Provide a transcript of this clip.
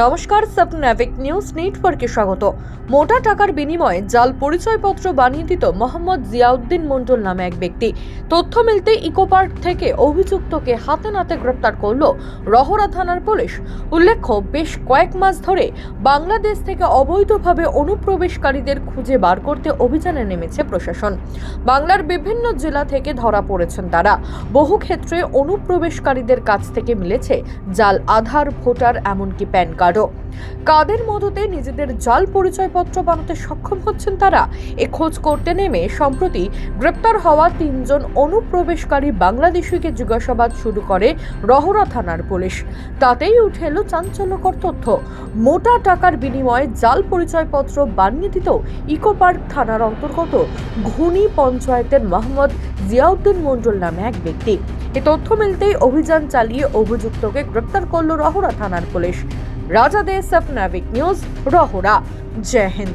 নমস্কার, সাবনাভিক নিউজ নেটওয়ার্কে স্বাগত। মোটা টাকার বিনিময়ে জাল পরিচয়পত্র বানিয়ে দিত মোহাম্মদ জিয়াউদ্দিন মণ্ডল নামে এক ব্যক্তি। তথ্য মিলতে ইকোপার্ক থেকে অভিযুক্তকে হাতে নাতে গ্রেপ্তার করল রহরা থানার পুলিশ। উল্লেখ্য, বেশ কয়েক মাস ধরে বাংলাদেশ থেকে অবৈধভাবে অনুপ্রবেশকারীদের খুঁজে বার করতে অভিযানে নেমেছে প্রশাসন। বাংলার বিভিন্ন জেলা থেকে ধরা পড়েছেন তারা। বহু ক্ষেত্রে অনুপ্রবেশকারীদের কাছ থেকে মিলেছে জাল আধার, ভোটার, এমনকি প্যান কার্ডও। কাদের মদতে নিজেদের জাল পরিচয়পত্র বানাতে সক্ষম হচ্ছেন তারা? এ খোঁজ করতে নেমে সম্প্রতি গ্রেপ্তার হওয়া 3 জন অনুপ্রবেশকারী বাংলাদেশিকে জিজ্ঞাসাবাদ শুরু করে রহরা থানার পুলিশ। তাতেই উঠে এলো চাঞ্চল্যকর তথ্য। মোটা টাকার বিনিময়ে জাল পরিচয়পত্র বানিয়ে দিত ইকোপার্ক থানার অন্তর্গত ঘুনি পঞ্চায়েতের মোহাম্মদ জিয়াউদ্দিন মণ্ডল নামে এক ব্যক্তি। এ তথ্য মিলতেই অভিযান চালিয়ে অভিযুক্তকে গ্রেপ্তার করল রহরা থানার পুলিশ। রাজা দে, সাবনাভিক নিউজ, রহরা। জয় হিন্দ।